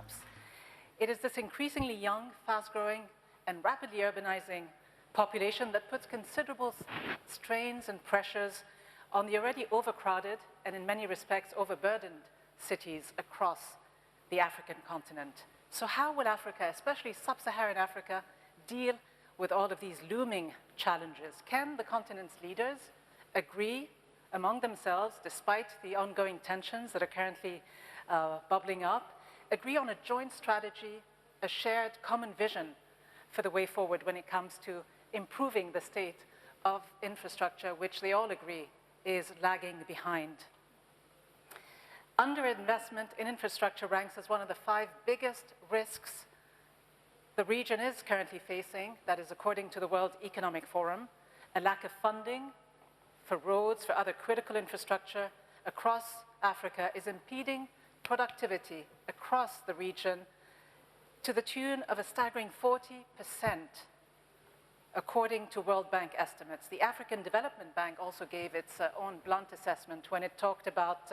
perhaps. It is this increasingly young, fast-growing, and rapidly urbanizing population that puts considerable strains and pressures on the already overcrowded and in many respects overburdened cities across the African continent. So how will Africa, especially sub-Saharan Africa, deal with all of these looming challenges? Can the continent's leaders agree among themselves, despite the ongoing tensions that are currently bubbling up, agree on a joint strategy, a shared common vision for the way forward when it comes to improving the state of infrastructure, which they all agree is lagging behind? Underinvestment in infrastructure ranks as one of the 5 biggest risks the region is currently facing. That is according to the World Economic Forum. A lack of funding for roads, for other critical infrastructure across Africa is impeding productivity across the region to the tune of a staggering 40%, according to World Bank estimates. The African Development Bank also gave its own blunt assessment when it talked about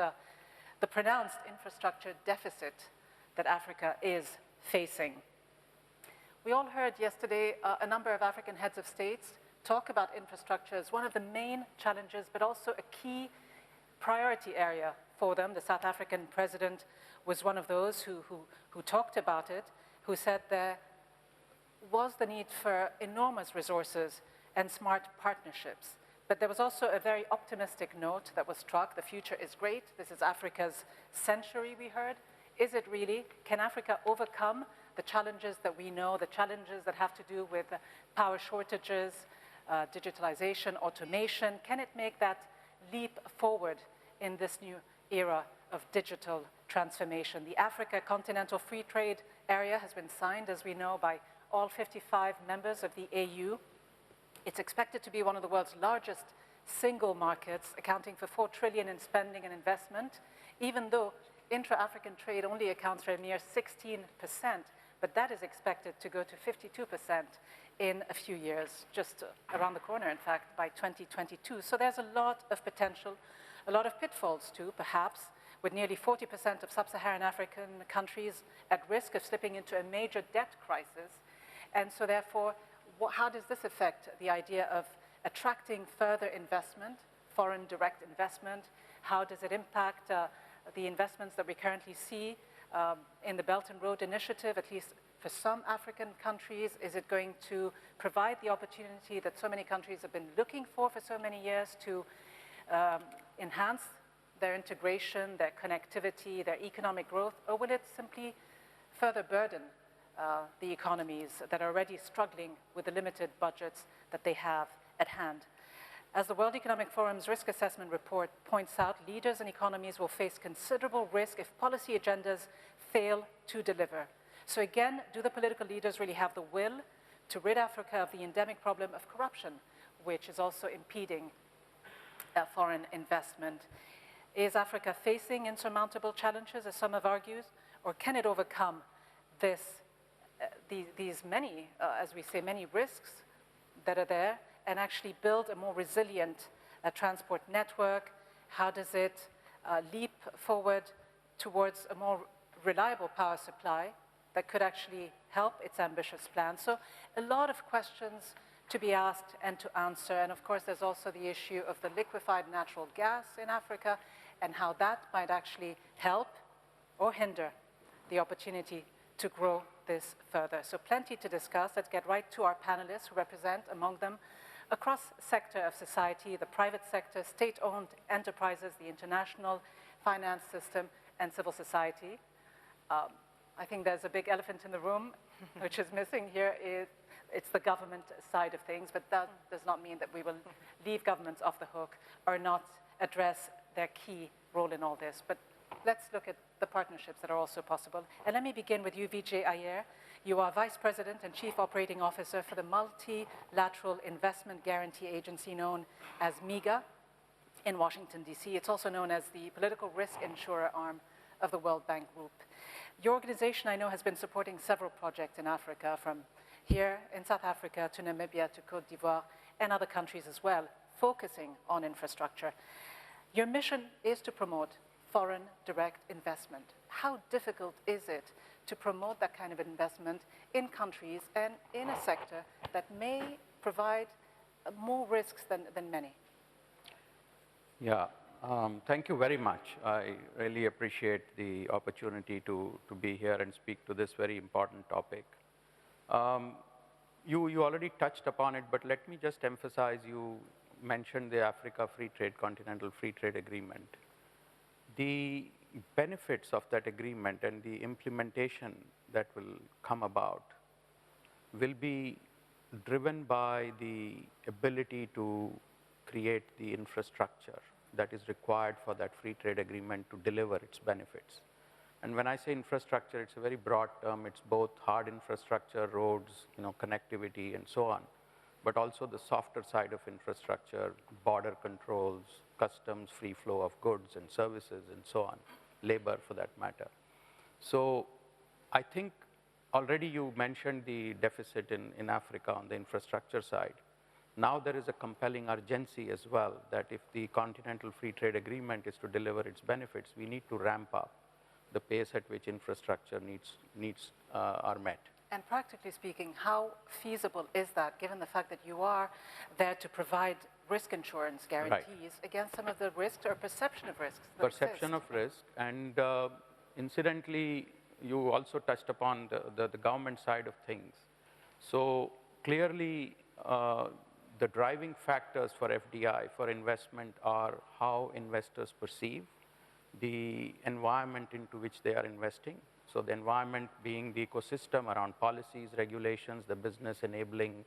the pronounced infrastructure deficit that Africa is facing. We all heard yesterday a number of African heads of states talk about infrastructure as one of the main challenges, but also a key priority area for them. The South African president was one of those who talked about it, who said there was the need for enormous resources and smart partnerships. But there was also a very optimistic note that was struck. The future is great. This is Africa's century, we heard. Is it really? Can Africa overcome the challenges that we know, the challenges that have to do with power shortages, digitalization, automation? Can it make that leap forward in this new era of digital transformation? The Africa Continental Free Trade Area has been signed, as we know, by all 55 members of the AU. It's expected to be one of the world's largest single markets, accounting for 4 trillion in spending and investment, even though intra-African trade only accounts for a mere 16%, but that is expected to go to 52% in a few years, just around the corner, in fact, by 2022. So there's a lot of potential, a lot of pitfalls too, perhaps, with nearly 40% of sub-Saharan African countries at risk of slipping into a major debt crisis. And so therefore, how does this affect the idea of attracting further investment, foreign direct investment? How does it impact the investments that we currently see in the Belt and Road Initiative, at least for some African countries? Is it going to provide the opportunity that so many countries have been looking for so many years to enhance their integration, their connectivity, their economic growth, or will it simply further burden the economies that are already struggling with the limited budgets that they have at hand? As the World Economic Forum's risk assessment report points out, leaders and economies will face considerable risk if policy agendas fail to deliver. So again, do the political leaders really have the will to rid Africa of the endemic problem of corruption, which is also impeding foreign investment? Is Africa facing insurmountable challenges, as some have argued, or can it overcome these many, as we say, many risks that are there, and actually build a more resilient transport network? How does it leap forward towards a more reliable power supply that could actually help its ambitious plan? So a lot of questions to be asked and to answer. And of course, there's also the issue of the liquefied natural gas in Africa and how that might actually help or hinder the opportunity to grow this further. So plenty to discuss. Let's get right to our panelists who represent, among them, a cross-sector of society, the private sector, state-owned enterprises, the international finance system, and civil society. I think there's a big elephant in the room, which is missing here. It's the government side of things, but that does not mean that we will leave governments off the hook or not address their key role in all this. But let's look at the partnerships that are also possible. And let me begin with you, Vijay Iyer. You are Vice President and Chief Operating Officer for the Multilateral Investment Guarantee Agency, known as MIGA, in Washington, D.C. It's also known as the political risk insurer arm of the World Bank Group. Your organization, I know, has been supporting several projects in Africa, from here in South Africa to Namibia to Côte d'Ivoire and other countries as well, focusing on infrastructure. Your mission is to promote foreign direct investment. How difficult is it to promote that kind of investment in countries and in a sector that may provide more risks than many? Yeah, thank you very much. I really appreciate the opportunity to be here and speak to this very important topic. You already touched upon it, but let me just emphasize, you mentioned the Africa Continental Free Trade Agreement. The benefits of that agreement and the implementation that will come about will be driven by the ability to create the infrastructure that is required for that free trade agreement to deliver its benefits. And when I say infrastructure, it's a very broad term. It's both hard infrastructure, roads, connectivity, and so on, but also the softer side of infrastructure, border controls, customs, free flow of goods and services, and so on, labor for that matter. So I think already you mentioned the deficit in Africa on the infrastructure side. Now there is a compelling urgency as well that if the Continental Free Trade Agreement is to deliver its benefits, we need to ramp up the pace at which infrastructure needs are met. And practically speaking, how feasible is that, given the fact that you are there to provide risk insurance guarantees against some of the risks or perception of risks that Perception of risk, and incidentally, you also touched upon the government side of things. So clearly, the driving factors for FDI, for investment, are how investors perceive the environment into which they are investing. So the environment being the ecosystem around policies, regulations, the business enabling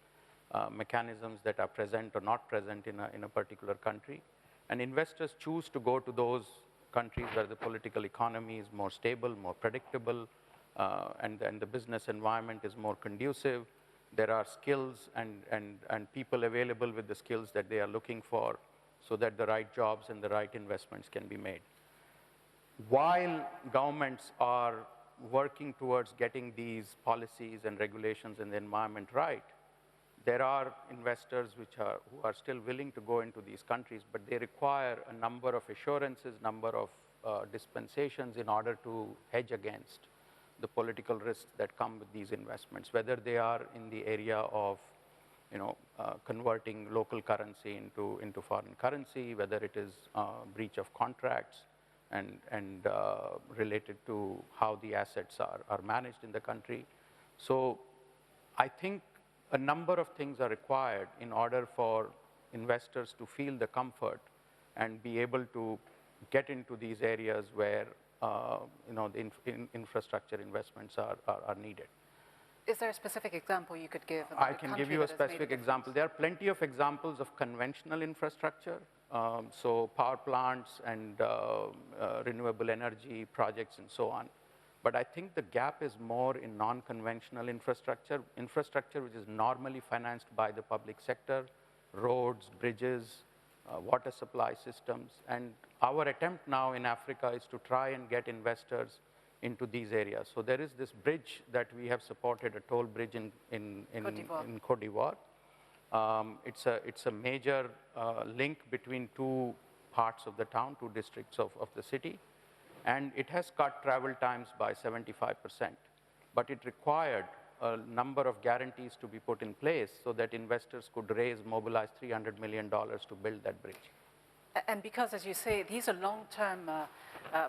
mechanisms that are present or not present in a particular country. And investors choose to go to those countries where the political economy is more stable, more predictable, and the business environment is more conducive. There are skills and people available with the skills that they are looking for so that the right jobs and the right investments can be made. While governments are working towards getting these policies and regulations in the environment right, there are investors who are still willing to go into these countries, but they require a number of assurances, number of dispensations in order to hedge against the political risks that come with these investments, whether they are in the area of converting local currency into foreign currency, whether it is breach of contracts, and related to how the assets are managed in the country. So I think a number of things are required in order for investors to feel the comfort and be able to get into these areas where the infrastructure investments are needed. Is there a specific example you could give? I can give you a specific example. There are plenty of examples of conventional infrastructure, so power plants and renewable energy projects and so on. But I think the gap is more in non-conventional infrastructure which is normally financed by the public sector, roads, bridges, water supply systems. And our attempt now in Africa is to try and get investors into these areas. So there is this bridge that we have supported, a toll bridge in Côte d'Ivoire. It's a major link between two parts of the town, two districts of the city. And it has cut travel times by 75%. But it required a number of guarantees to be put in place so that investors could mobilize $300 million to build that bridge. And because, as you say, these are long-term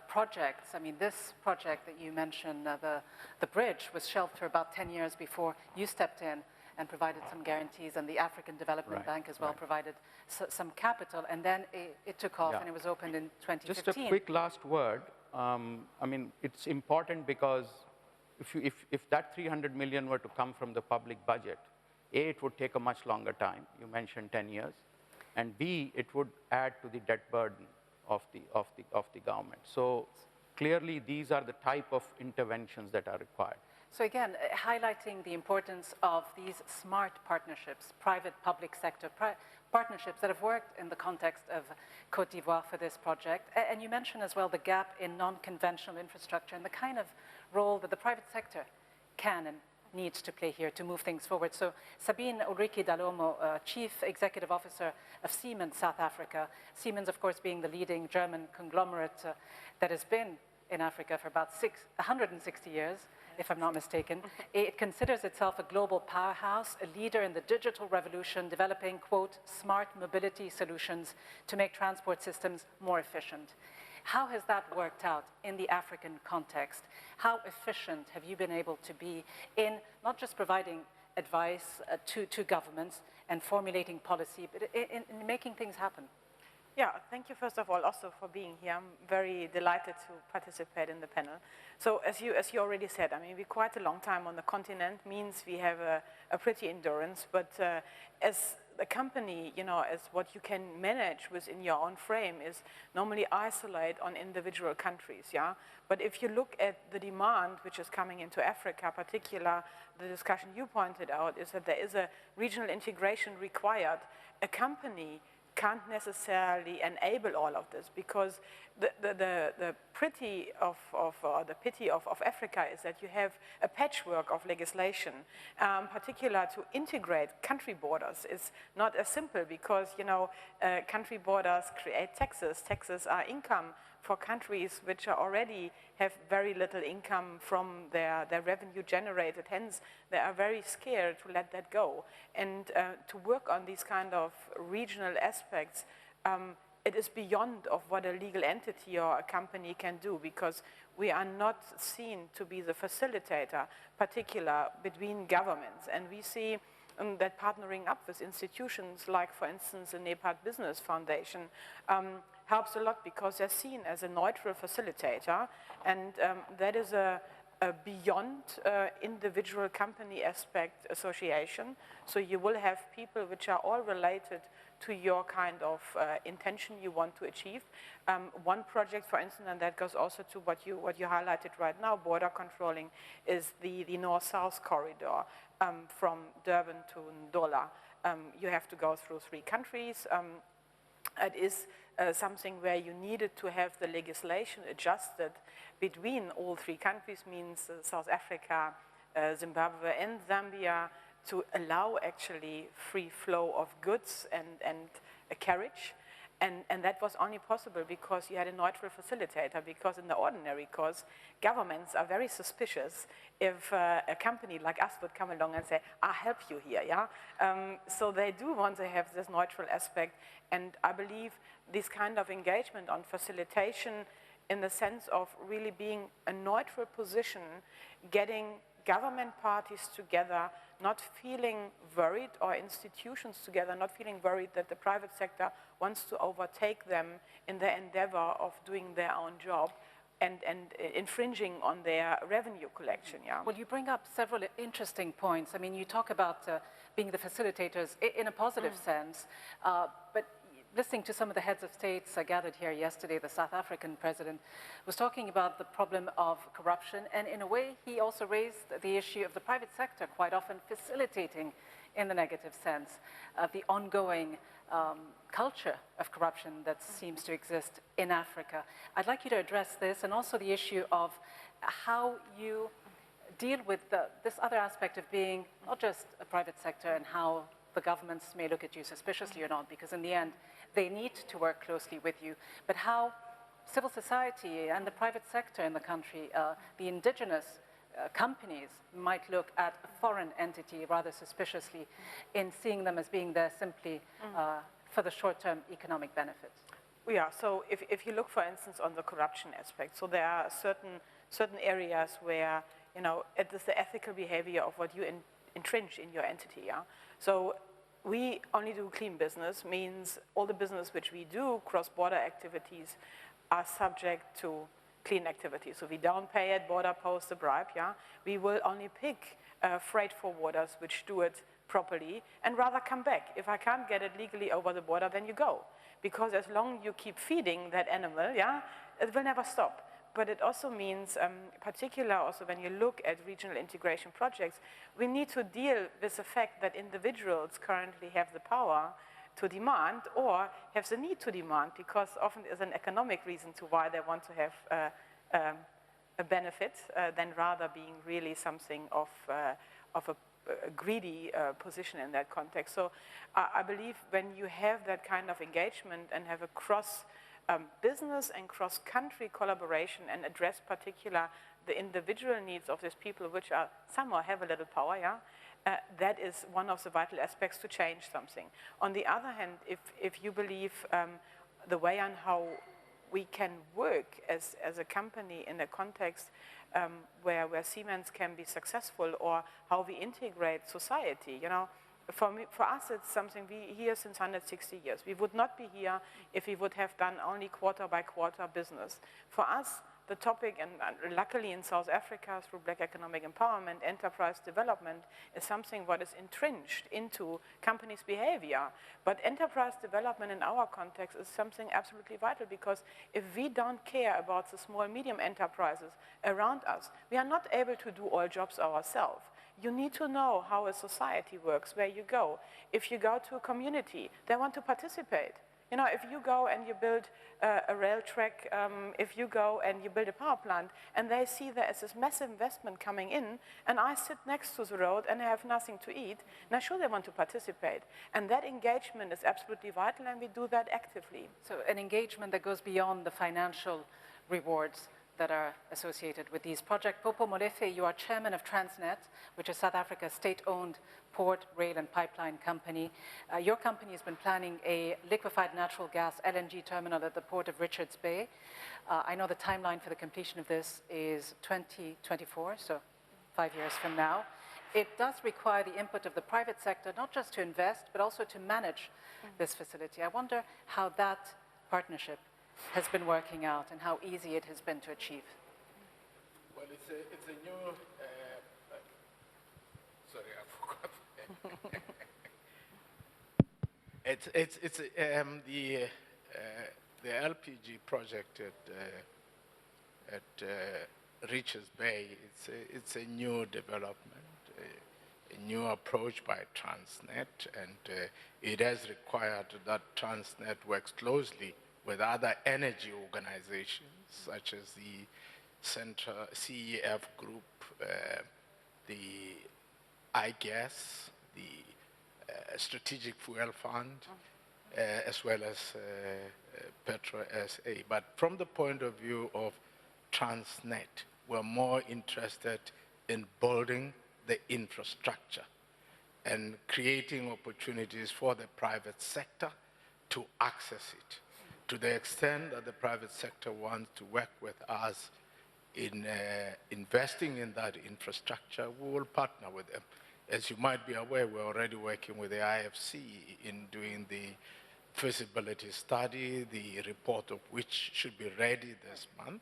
projects. I mean, this project that you mentioned, the bridge, was shelved for about 10 years before you stepped in and provided some guarantees, and the African Development Bank as well provided some capital, and then it took off and it was opened in 2015. Just a quick last word. I mean, it's important because if that 300 million were to come from the public budget, A, it would take a much longer time. You mentioned 10 years. And B, it would add to the debt burden of the government. So clearly, these are the type of interventions that are required. So again, highlighting the importance of these smart partnerships, private-public sector partnerships that have worked in the context of Côte d'Ivoire for this project. And you mentioned as well the gap in non-conventional infrastructure and the kind of role that the private sector can and needs to play here to move things forward. So Sabine Ulrike Dall'Omo, Chief Executive Officer of Siemens South Africa, Siemens, of course, being the leading German conglomerate that has been in Africa for about 160 years, if I'm not mistaken. It considers itself a global powerhouse, a leader in the digital revolution, developing, quote, smart mobility solutions to make transport systems more efficient. How has that worked out in the African context? How efficient have you been able to be in not just providing advice to governments and formulating policy, but in making things happen? Yeah, thank you first of all also for being here. I'm very delighted to participate in the panel. So as you already said, I mean, we're quite a long time on the continent, means we have a pretty endurance, but as a company, you know, as what you can manage within your own frame is normally isolate on individual countries, yeah? But if you look at the demand which is coming into Africa, particular, the discussion you pointed out is that there is a regional integration required. A company can't necessarily enable all of this because the pity of Africa is that you have a patchwork of legislation, particular to integrate country borders is not as simple because, you know, country borders create taxes. Taxes are income for countries which are already have very little income from their revenue generated. Hence, they are very scared to let that go. And to work on these kind of regional aspects, it is beyond of what a legal entity or a company can do because we are not seen to be the facilitator, particular between governments. And we see that partnering up with institutions like, for instance, the Nepal Business Foundation helps a lot because they're seen as a neutral facilitator, and that is a beyond individual company aspect association. So you will have people which are all related to your kind of intention you want to achieve. One project, for instance, and that goes also to what you highlighted right now, border controlling, is the North-South corridor from Durban to Ndola. You have to go through 3 countries. It is something where you needed to have the legislation adjusted between all 3 countries, means South Africa, Zimbabwe, and Zambia, to allow actually free flow of goods and a carriage. And that was only possible because you had a neutral facilitator, because in the ordinary course, governments are very suspicious if a company like us would come along and say, I'll help you here, yeah? So they do want to have this neutral aspect, and I believe this kind of engagement on facilitation in the sense of really being a neutral position, getting government parties together, not feeling worried, or institutions together, not feeling worried that the private sector wants to overtake them in their endeavor of doing their own job and infringing on their revenue collection, yeah? Well, you bring up several interesting points. I mean, you talk about being the facilitators in a positive sense, but listening to some of the heads of states gathered here yesterday, the South African president was talking about the problem of corruption, and in a way, he also raised the issue of the private sector quite often facilitating in the negative sense the ongoing culture of corruption that seems to exist in Africa. I'd like you to address this and also the issue of how you deal with this other aspect of being not just a private sector and how the governments may look at you suspiciously or not, because in the end, they need to work closely with you, but how civil society and the private sector in the country, the indigenous companies might look at a foreign entity rather suspiciously in seeing them as being there simply for the short-term economic benefits. Yeah, so if you look, for instance, on the corruption aspect, so there are certain areas where, you know, it is the ethical behavior of what you entrench in your entity, yeah? So we only do clean business, means all the business which we do, cross-border activities, are subject to clean activities. So we don't pay at border post a bribe, yeah? We will only pick freight forwarders which do it properly and rather come back. If I can't get it legally over the border, then you go. Because as long as you keep feeding that animal, yeah, it will never stop. But it also means, particular also when you look at regional integration projects, we need to deal with the fact that individuals currently have the power to demand or have the need to demand, because often there's an economic reason to why they want to have a benefit than rather being really something of a greedy position in that context. So I believe when you have that kind of engagement and have a cross business and cross-country collaboration and address particular the individual needs of these people, which are somehow have a little power, yeah, that is one of the vital aspects to change something. On the other hand, if you believe the way on how we can work as a company in a context where Siemens can be successful, or how we integrate society, you know, for us, it's something we here since 160 years. We would not be here if we would have done only quarter by quarter business. For us, the topic, and luckily in South Africa, through Black Economic Empowerment, enterprise development is something what is entrenched into companies' behavior. But enterprise development in our context is something absolutely vital, because if we don't care about the small, medium enterprises around us, we are not able to do all jobs ourselves. You need to know how a society works, where you go. If you go to a community, they want to participate. You know, if you go and you build a rail track, if you go and you build a power plant, and they see there is this massive investment coming in, and I sit next to the road and I have nothing to eat, now sure they want to participate. And that engagement is absolutely vital, and we do that actively. So an engagement that goes beyond the financial rewards that are associated with these projects. Popo Molefe, you are chairman of Transnet, which is South Africa's state-owned port, rail, and pipeline company. Your company has been planning a liquefied natural gas LNG terminal at the port of Richards Bay. I know the timeline for the completion of this is 2024, so 5 years from now. It does require the input of the private sector, not just to invest, but also to manage this facility. I wonder how that partnership has been working out and how easy it has been to achieve. Well, it's a new, sorry, I forgot. it's the LPG project at Richards Bay. It's a new development, a new approach by Transnet, and it has required that Transnet works closely with other energy organizations, such as the CEF Group, the iGas, the Strategic Fuel Fund, as well as Petro SA. But from the point of view of Transnet, we're more interested in building the infrastructure and creating opportunities for the private sector to access it. To the extent that the private sector wants to work with us in investing in that infrastructure, we will partner with them. As you might be aware, we're already working with the IFC in doing the feasibility study, the report of which should be ready this month,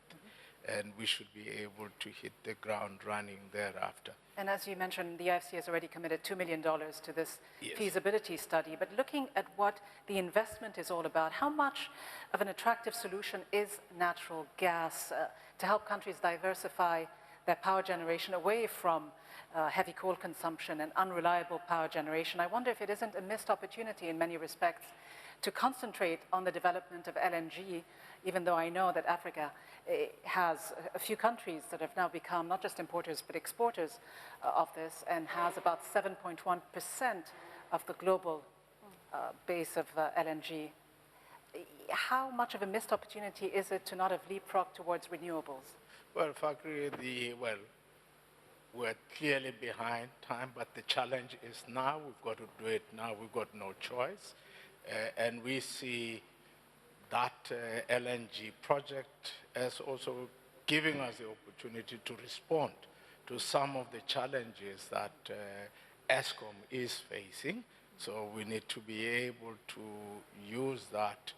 and we should be able to hit the ground running thereafter. And as you mentioned, the IFC has already committed $2 million to this feasibility study. But looking at what the investment is all about, how much of an attractive solution is natural gas to help countries diversify their power generation away from heavy coal consumption and unreliable power generation? I wonder if it isn't a missed opportunity in many respects to concentrate on the development of LNG, even though I know that Africa has a few countries that have now become not just importers but exporters of this, and has about 7.1% of the global base of LNG. How much of a missed opportunity is it to not have leapfrogged towards renewables? Well, Fakri, we're clearly behind time, but the challenge is now. We've got to do it now. We've got no choice. And we see that LNG project as also giving us the opportunity to respond to some of the challenges that ESCOM is facing. So we need to be able to use that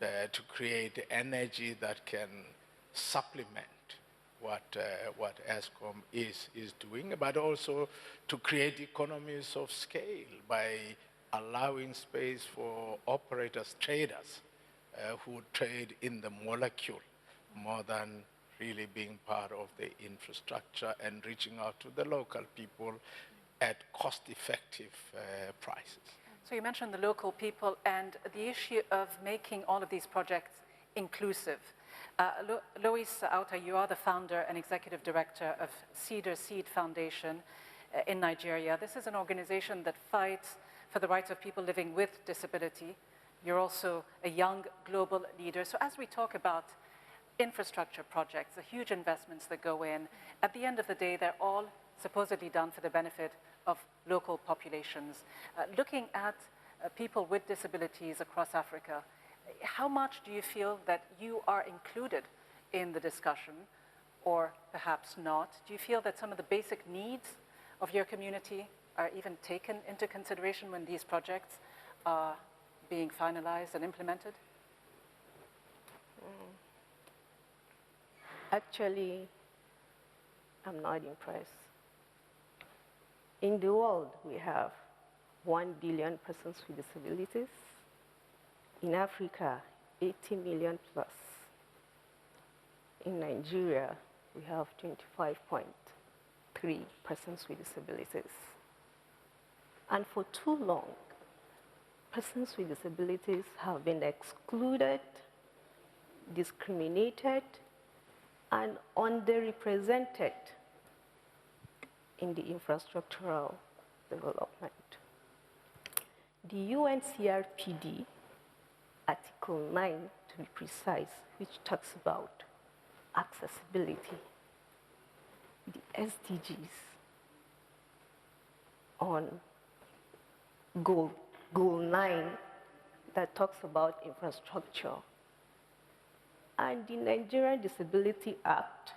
to create energy that can supplement what ESCOM is doing, but also to create economies of scale by allowing space for operators, traders, who trade in the molecule more than really being part of the infrastructure and reaching out to the local people at cost-effective prices. So you mentioned the local people and the issue of making all of these projects inclusive. Lois Auta, you are the founder and executive director of Cedar Seed Foundation in Nigeria. This is an organization that fights for the rights of people living with disability. You're also a young global leader. So as we talk about infrastructure projects, the huge investments that go in, at the end of the day, they're all supposedly done for the benefit of local populations. Looking at people with disabilities across Africa, how much do you feel that you are included in the discussion, or perhaps not? Do you feel that some of the basic needs of your community are even taken into consideration when these projects are being finalized and implemented? Actually, I'm not impressed. In the world, we have 1 billion persons with disabilities. In Africa, 80 million plus. In Nigeria, we have 25.3 persons with disabilities. And for too long, persons with disabilities have been excluded, discriminated, and underrepresented in the infrastructural development. The UNCRPD, Article 9 to be precise, which talks about accessibility, the SDGs on goal 9 that talks about infrastructure, and the Nigerian Disability Act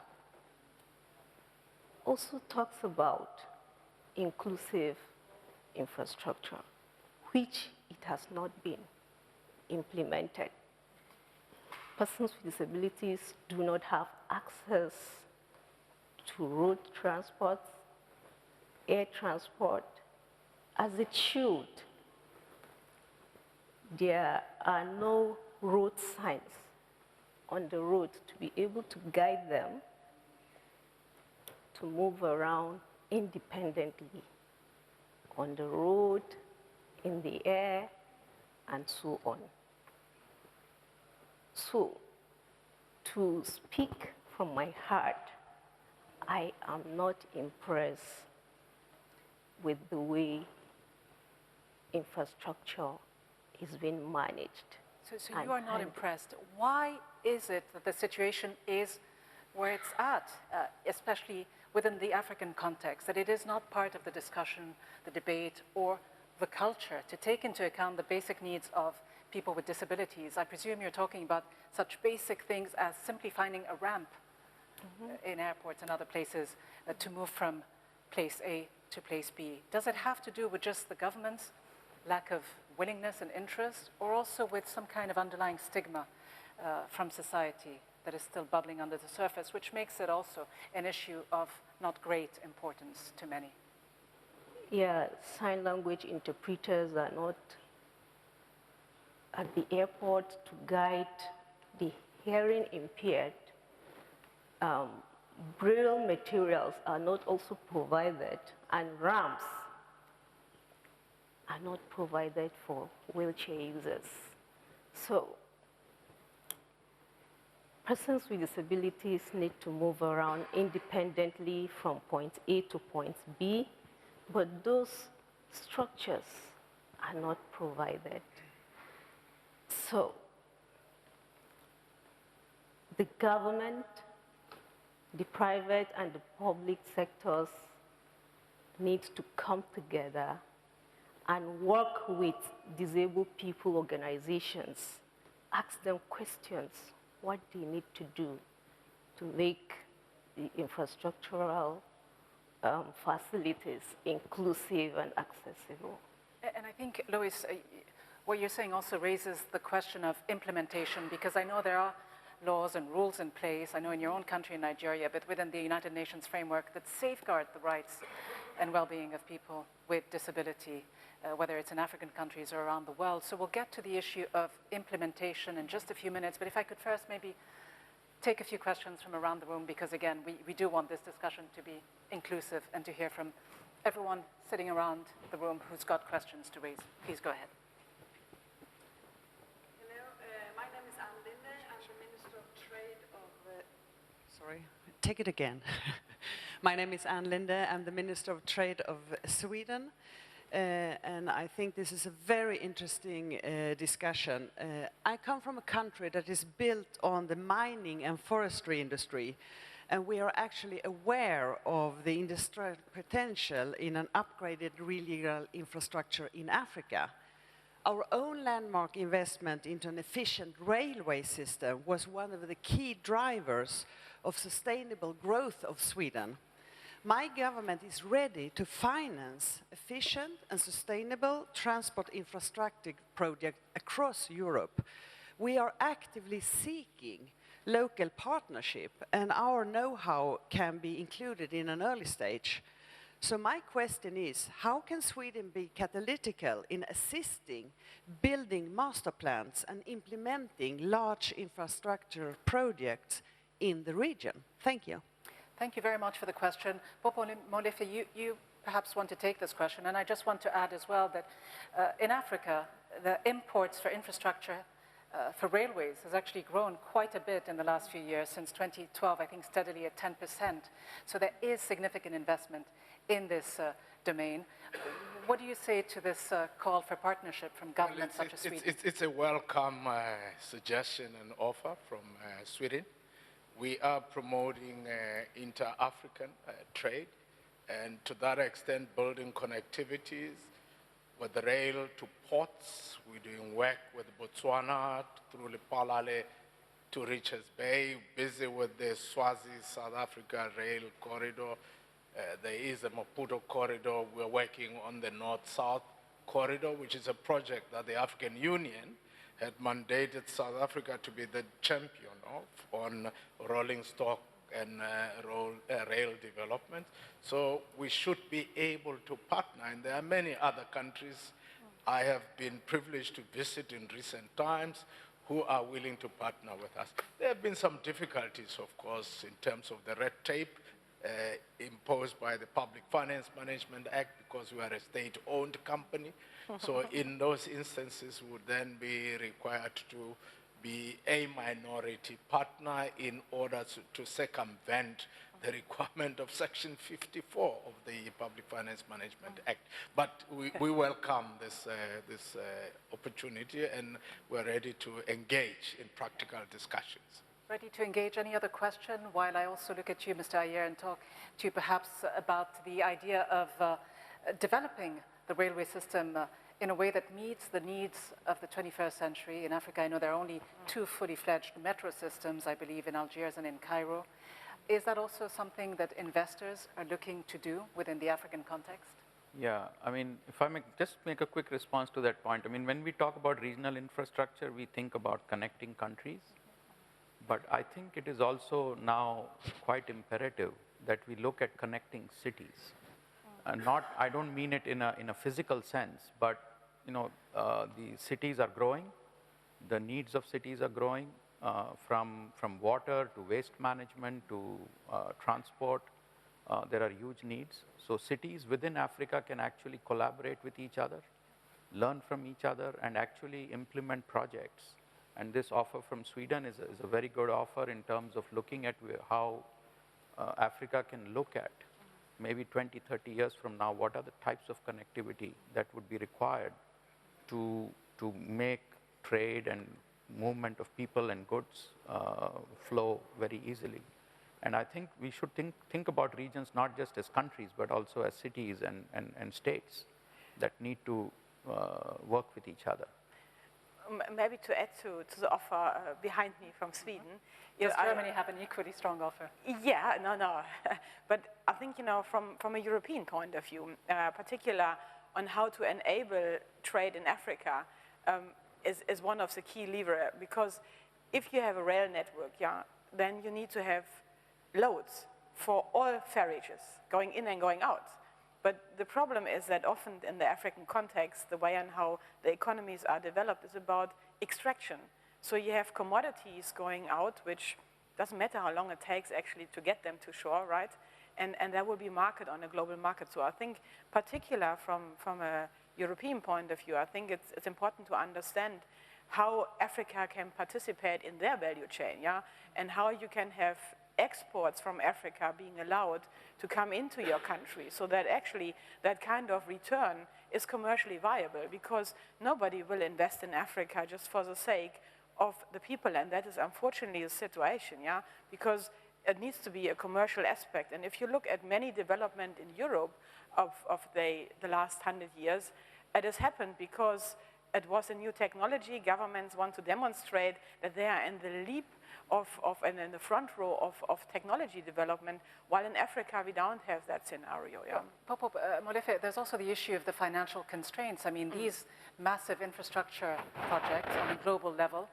also talks about inclusive infrastructure, which it has not been implemented. Persons with disabilities do not have access to road transport, air transport, as it should. There are no road signs on the road to be able to guide them to move around independently on the road, in the air, and so on. So, to speak from my heart, I am not impressed with the way infrastructure is being managed. So you are not impressed. Why is it that the situation is where it's at, especially within the African context, that it is not part of the discussion, the debate, or the culture to take into account the basic needs of people with disabilities? I presume you're talking about such basic things as simply finding a ramp in airports and other places to move from place A to place B. Does it have to do with just the government's lack of willingness and interest, or also with some kind of underlying stigma from society that is still bubbling under the surface, which makes it also an issue of not great importance to many? Yeah, sign language interpreters are not at the airport to guide the hearing impaired. Braille materials are not also provided, and ramps are not provided for wheelchair users. So, persons with disabilities need to move around independently from point A to point B, but those structures are not provided. So, the government, the private and the public sectors need to come together and work with disabled people organizations, ask them questions, what they need to do to make the infrastructural facilities inclusive and accessible. And I think, Lois, what you're saying also raises the question of implementation, because I know there are laws and rules in place, I know in your own country in Nigeria, but within the United Nations framework that safeguard the rights and well-being of people with disability, whether it's in African countries or around the world. So we'll get to the issue of implementation in just a few minutes, but if I could first maybe take a few questions from around the room, because again, we do want this discussion to be inclusive and to hear from everyone sitting around the room who's got questions to raise. Please go ahead. Hello, my name is Anne Linde. I'm the Minister of Trade of... sorry, take it again. My name is Anne Linde. I'm the Minister of Trade of Sweden. and I think this is a very interesting discussion. I come from a country that is built on the mining and forestry industry, and we are actually aware of the industrial potential in an upgraded regional infrastructure in Africa. Our own landmark investment into an efficient railway system was one of the key drivers of sustainable growth of Sweden. My government is ready to finance efficient and sustainable transport infrastructure projects across Europe. We are actively seeking local partnership, and our know-how can be included in an early stage. So my question is, how can Sweden be catalytical in assisting building master plans and implementing large infrastructure projects in the region? Thank you. Thank you very much for the question. Popo Molefe, you perhaps want to take this question, and I just want to add as well that in Africa, the imports for infrastructure for railways has actually grown quite a bit in the last few years, since 2012, I think steadily at 10%. So there is significant investment in this domain. What do you say to this call for partnership from governments such as Sweden? It's a welcome suggestion and offer from Sweden. We are promoting inter-African trade, and to that extent building connectivities with the rail to ports. We're doing work with Botswana through Lephalale to Richards Bay, busy with the Swazi-South Africa rail corridor. There is a Maputo corridor. We're working on the North-South corridor, which is a project that the African Union had mandated South Africa to be the champion of on rolling stock and rail development. So we should be able to partner, and there are many other countries I have been privileged to visit in recent times who are willing to partner with us. There have been some difficulties, of course, in terms of the red tape imposed by the Public Finance Management Act, because we are a state-owned company. So in those instances, we would then be required to be a minority partner in order to circumvent the requirement of Section 54 of the Public Finance Management Act. But we welcome this opportunity, and we're ready to engage in practical discussions. Ready to engage. Any other question? While I also look at you, Mr. Ayer, and talk to you perhaps about the idea of developing the railway system in a way that meets the needs of the 21st century. In Africa, I know there are only 2 fully fledged metro systems, I believe, in Algiers and in Cairo. Is that also something that investors are looking to do within the African context? Yeah, I mean, if I just make a quick response to that point. I mean, when we talk about regional infrastructure, we think about connecting countries. But I think it is also now quite imperative that we look at connecting cities. I don't mean it in a physical sense, but the cities are growing, the needs of cities are growing, from water to waste management to transport. There are huge needs. So cities within Africa can actually collaborate with each other, learn from each other, and actually implement projects. And this offer from Sweden is a very good offer in terms of looking at how Africa can look at maybe 20, 30 years from now, what are the types of connectivity that would be required to make trade and movement of people and goods flow very easily. And I think we should think about regions not just as countries, but also as cities and states that need to work with each other. Maybe to add to the offer behind me from Sweden. Does Germany have an equally strong offer? Yeah, no. But I think, from a European point of view, particular on how to enable trade in Africa is one of the key levers. Because if you have a rail network, then you need to have loads for all ferries going in and going out. But the problem is that often in the African context, the way and how the economies are developed is about extraction. So you have commodities going out, which doesn't matter how long it takes actually to get them to shore, right? And there will be market on a global market. So I think particular from a European point of view, I think it's important to understand how Africa can participate in their value chain, and how you can have exports from Africa being allowed to come into your country, so that actually that kind of return is commercially viable, because nobody will invest in Africa just for the sake of the people, and that is unfortunately the situation, yeah, because it needs to be a commercial aspect. And if you look at many development in Europe of the last 100 years, it has happened because it was a new technology. Governments want to demonstrate that they are in the leap and in the front row of technology development, while in Africa we don't have that scenario. Yeah. Molefe, there's also the issue of the financial constraints. I mean, these massive infrastructure projects on a global level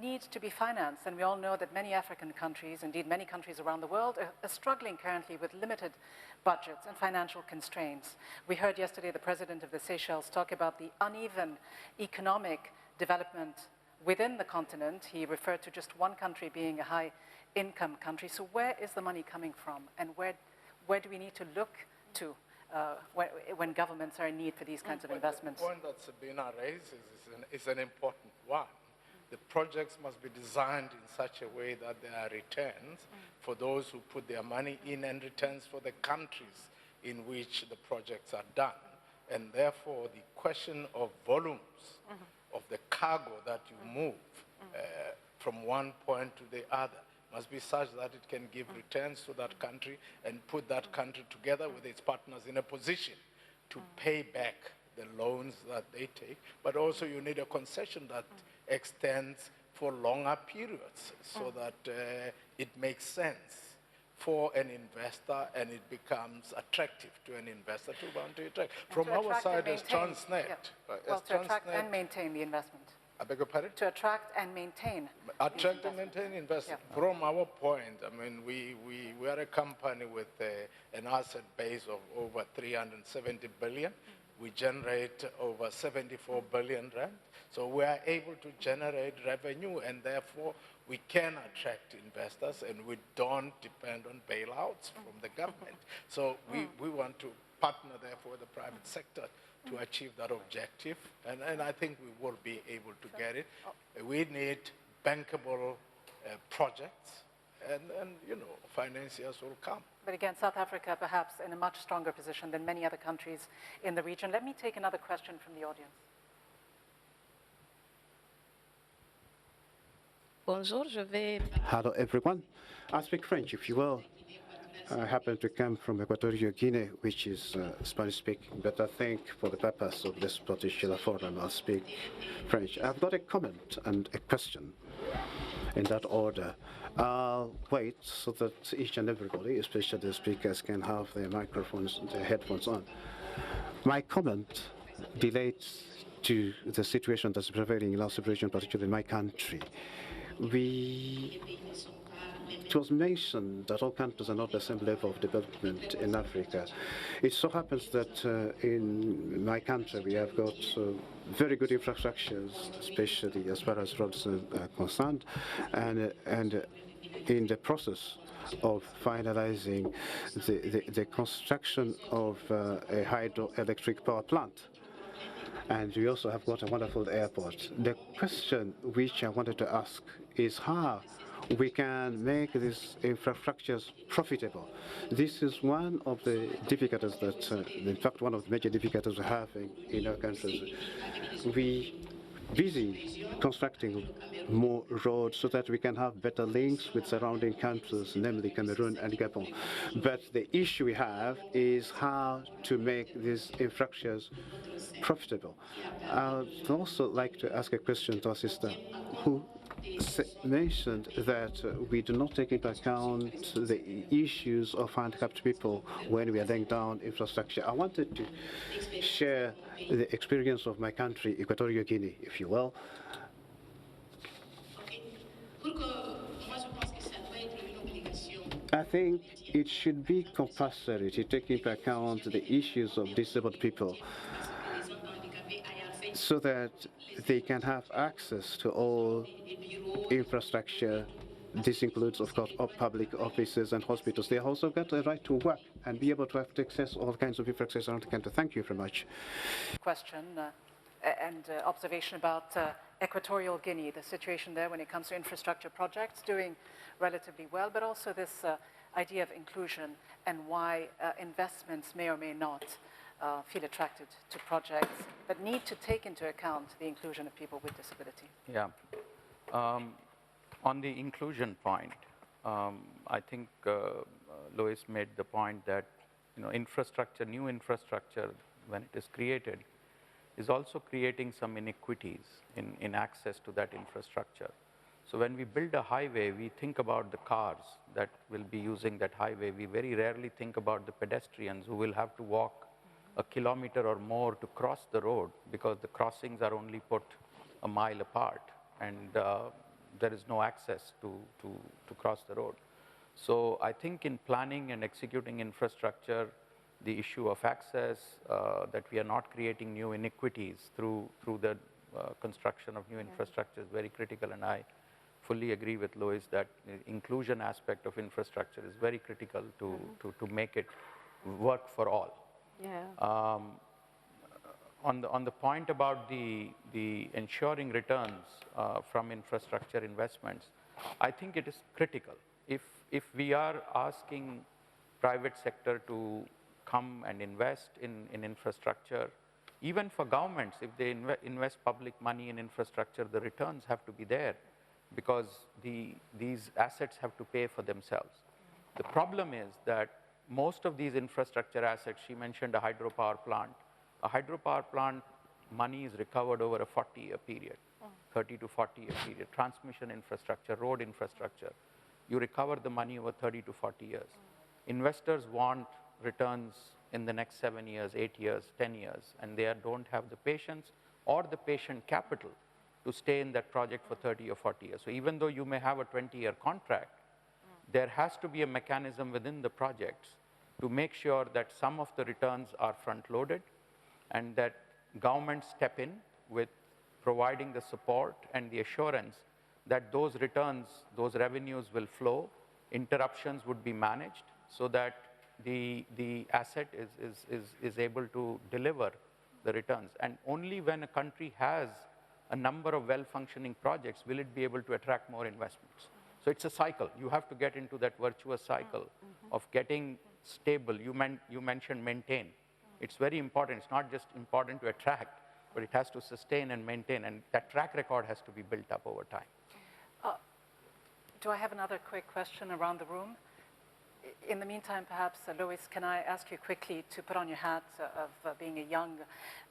need to be financed, and we all know that many African countries, indeed many countries around the world, are struggling currently with limited budgets and financial constraints. We heard yesterday the president of the Seychelles talk about the uneven economic development within the continent. He referred to just one country being a high-income country. So where is the money coming from, and where do we need to look to when governments are in need for these kinds of investments? The point that Sabina raises is an important one. The projects must be designed in such a way that there are returns for those who put their money in, and returns for the countries in which the projects are done. And therefore, the question of volumes of the cargo that you move from one point to the other must be such that it can give returns to that country and put that country together with its partners in a position to pay back the loans that they take. But also you need a concession that extends for longer periods, so that it makes sense for an investor, and it becomes attractive to an investor to want to attract. From our side as Transnet. To attract and maintain the investment. I beg your pardon? To attract and maintain. Attract and maintain investment. Yeah. From our point, I mean, we are a company with an asset base of over 370 billion. We generate over 74 billion rand. So we are able to generate revenue, and therefore we can attract investors, and we don't depend on bailouts from the government. So we want to partner, therefore, with the private sector to achieve that objective, and I think we will be able to get it. We need bankable projects, and you know, financiers will come. But again, South Africa perhaps in a much stronger position than many other countries in the region. Let me take another question from the audience. Bonjour, je vais... Hello, everyone. I speak French, if you will. I happen to come from Equatorial Guinea, which is Spanish-speaking, but I think for the purpose of this particular forum, I'll speak French. I've got a comment and a question in that order. I'll wait so that each and everybody, especially the speakers, can have their microphones, their headphones on. My comment relates to the situation that's prevailing in our situation, particularly in my country. It was mentioned that all countries are not the same level of development in Africa. It so happens that in my country we have got very good infrastructures, especially as far as roads are concerned, and in the process of finalizing the construction of a hydroelectric power plant. And we also have got a wonderful airport. The question which I wanted to ask is how we can make these infrastructures profitable. This is one of the difficulties that, in fact, one of the major difficulties we're having in our countries. We busy constructing more roads so that we can have better links with surrounding countries, namely Cameroon and Gabon. But the issue we have is how to make these infrastructures profitable. I'd also like to ask a question to our sister, who mentioned that we do not take into account the issues of handicapped people when we are laying down infrastructure. I wanted to share the experience of my country, Equatorial Guinea, if you will. I think it should be compulsory to take into account the issues of disabled people so that they can have access to all infrastructure. This includes, of course, public offices and hospitals. They have also got a right to work and be able to have access to all kinds of infrastructure around the country. Thank you very much. Question and observation about Equatorial Guinea, the situation there when it comes to infrastructure projects, doing relatively well, but also this idea of inclusion and why investments may or may not feel attracted to projects that need to take into account the inclusion of people with disability. Yeah. On the inclusion point, I think Lois made the point that infrastructure, new infrastructure, when it is created, is also creating some inequities in access to that infrastructure. So when we build a highway, we think about the cars that will be using that highway. We very rarely think about the pedestrians who will have to walk a kilometer or more to cross the road because the crossings are only put a mile apart and there is no access to cross the road. So I think in planning and executing infrastructure, the issue of access, that we are not creating new inequities through the construction of new infrastructure is very critical, and I fully agree with Lois that the inclusion aspect of infrastructure is very critical to make it work for all. Yeah. On the point about the ensuring returns from infrastructure investments, I think it is critical. If we are asking private sector to come and invest in infrastructure, even for governments, if they invest public money in infrastructure, the returns have to be there because these assets have to pay for themselves. The problem is that most of these infrastructure assets, she mentioned a hydropower plant. A hydropower plant money is recovered over a 40-year period, 30 to 40-year period. Transmission infrastructure, road infrastructure, you recover the money over 30 to 40 years. Investors want returns in the next 7 years, 8 years, 10 years, and they don't have the patience or the patient capital to stay in that project for 30 or 40 years. So even though you may have a 20-year contract, there has to be a mechanism within the projects to make sure that some of the returns are front-loaded and that governments step in with providing the support and the assurance that those returns, those revenues will flow, interruptions would be managed so that the asset is able to deliver the returns. And only when a country has a number of well-functioning projects will it be able to attract more investments. So it's a cycle. You have to get into that virtuous cycle of getting stable. You mentioned maintain. It's very important. It's not just important to attract, but it has to sustain and maintain, and that track record has to be built up over time. Do I have another quick question around the room? In the meantime, perhaps, Lois, can I ask you quickly to put on your hat of being a young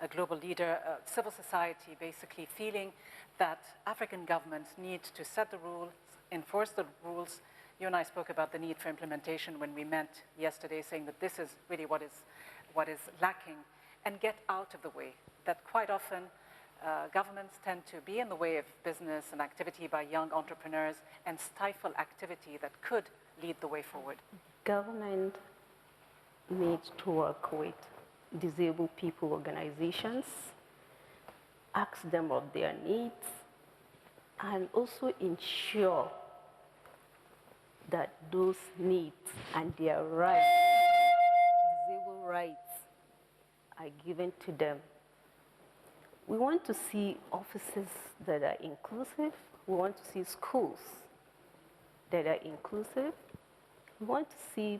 global leader, civil society, basically feeling that African governments need to set the rules, enforce the rules. You and I spoke about the need for implementation when we met yesterday, saying that this is really what is lacking, and get out of the way, that quite often governments tend to be in the way of business and activity by young entrepreneurs and stifle activity that could lead the way forward. Government needs to work with disabled people organizations, ask them of their needs, and also ensure that those needs and their rights, disabled rights, are given to them. We want to see offices that are inclusive. We want to see schools that are inclusive. We want to see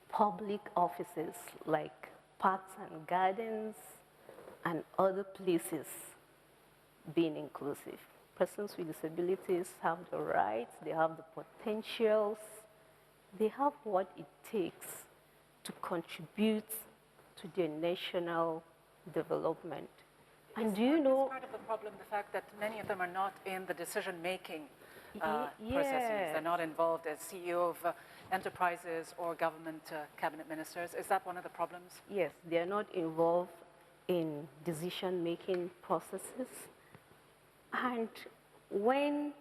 public offices like parks and gardens and other places being inclusive. Persons with disabilities have the rights, they have the potentials, they have what it takes to contribute to their national development. And do you know... Is part of the problem the fact that many of them are not in the decision-making Yes. processes? They're not involved as CEO of enterprises or government cabinet ministers. Is that one of the problems? Yes, they are not involved in decision-making processes. And when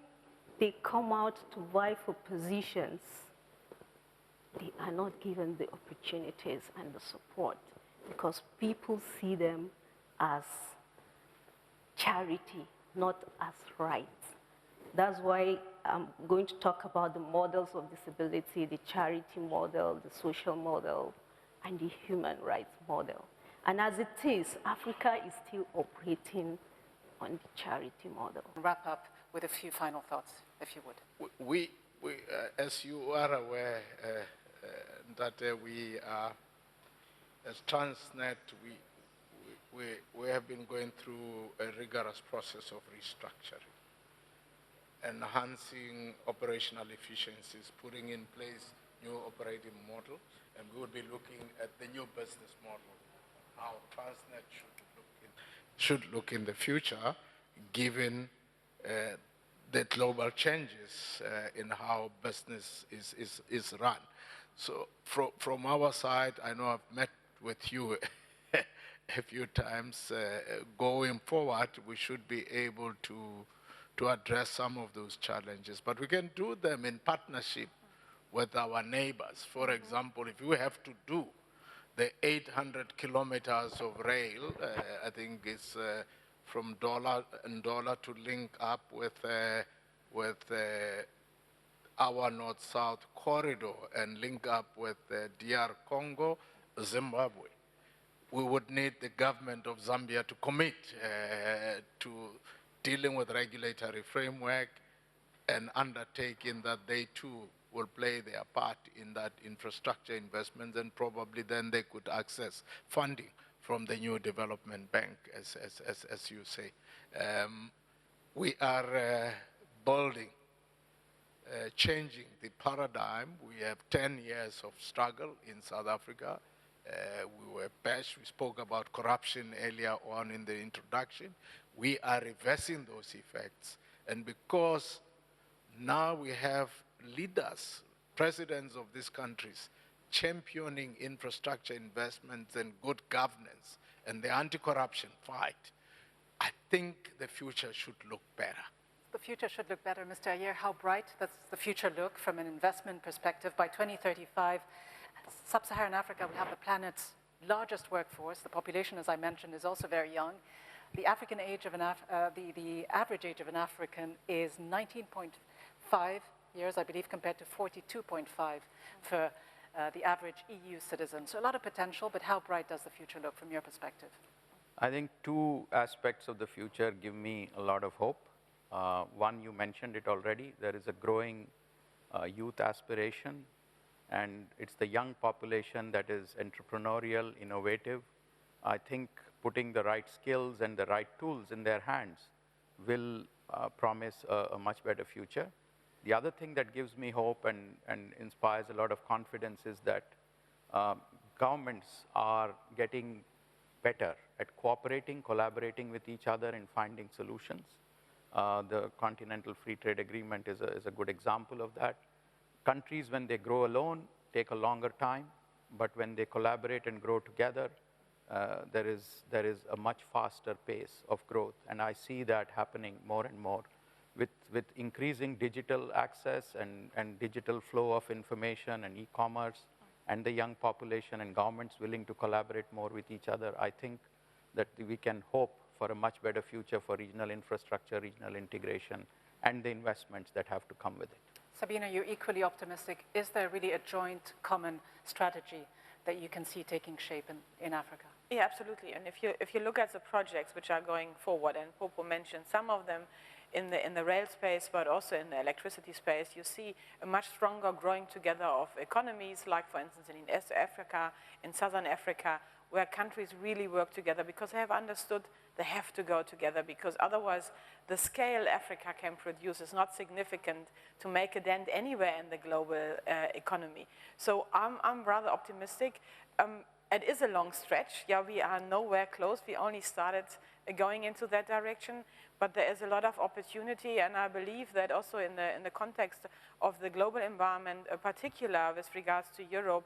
they come out to vie for positions, they are not given the opportunities and the support because people see them as charity, not as rights. That's why I'm going to talk about the models of disability, the charity model, the social model, and the human rights model. And as it is, Africa is still operating on the charity model. Wrap up with a few final thoughts, if you would. We as you are aware, that we are, as Transnet, we have been going through a rigorous process of restructuring, enhancing operational efficiencies, putting in place new operating model, and we will be looking at the new business model, how Transnet should look in the future, given the global changes in how business is run. So from our side, I know I've met with you a few times. Going forward, we should be able to address some of those challenges, but we can do them in partnership with our neighbors. For example, if we have to do the 800 kilometers of rail, I think it's from Ndola to link up with our north-south corridor and link up with DR Congo, Zimbabwe. We would need the government of Zambia to commit to dealing with regulatory framework and undertaking that they too will play their part in that infrastructure investments, and probably then they could access funding from the new development bank, as you say. We are building, changing the paradigm. We have 10 years of struggle in South Africa. We were bashed. We spoke about corruption earlier on in the introduction. We are reversing those effects. And because now we have leaders, presidents of these countries, championing infrastructure investments and good governance and the anti-corruption fight, I think the future should look better. The future should look better, Mr. Ayer. How bright does the future look from an investment perspective? By 2035, Sub-Saharan Africa will have the planet's largest workforce. The population, as I mentioned, is also very young. The African age of the average age of an African is 19.5 years, I believe, compared to 42.5 for the average EU citizen. So a lot of potential, but how bright does the future look from your perspective? I think two aspects of the future give me a lot of hope. One, you mentioned it already, there is a growing youth aspiration, and it's the young population that is entrepreneurial, innovative. I think putting the right skills and the right tools in their hands will promise a much better future. The other thing that gives me hope and inspires a lot of confidence is that governments are getting better at cooperating, collaborating with each other in finding solutions. The Continental Free Trade Agreement is a good example of that. Countries, when they grow alone, take a longer time, but when they collaborate and grow together, there is a much faster pace of growth. And I see that happening more and more with increasing digital access and digital flow of information and e-commerce, and the young population and governments willing to collaborate more with each other. I think that we can hope for a much better future for regional infrastructure, regional integration, and the investments that have to come with it. Sabina, you're equally optimistic. Is there really a joint common strategy that you can see taking shape in Africa? Yeah, absolutely. And if you look at the projects which are going forward, and Popo mentioned some of them in the rail space, but also in the electricity space, you see a much stronger growing together of economies, like for instance in East Africa, in Southern Africa, where countries really work together because they have understood they have to go together, because otherwise the scale Africa can produce is not significant to make a dent anywhere in the global economy. So I'm rather optimistic. It is a long stretch. Yeah, we are nowhere close. We only started going into that direction, but there is a lot of opportunity, and I believe that also in the context of the global environment, particular with regards to Europe,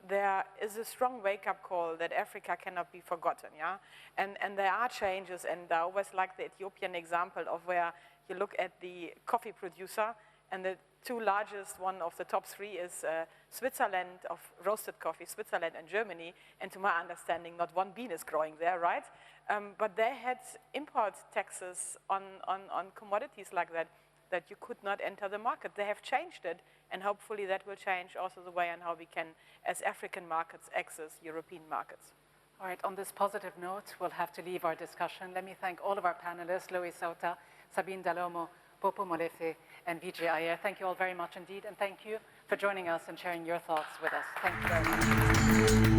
there is a strong wake-up call that Africa cannot be forgotten, yeah? And there are changes, and I always like the Ethiopian example of where you look at the coffee producer, and the two largest, one of the top three is Switzerland of roasted coffee, Switzerland and Germany, and to my understanding, not one bean is growing there, right? But they had import taxes on commodities like that you could not enter the market. They have changed it, and hopefully that will change also the way and how we can, as African markets, access European markets. All right, on this positive note, we'll have to leave our discussion. Let me thank all of our panelists, Lois Sauta, Sabine Dall'Omo, Popo Molefe, and Vijay Iyer. Thank you all very much indeed, and thank you for joining us and sharing your thoughts with us. Thank you very much.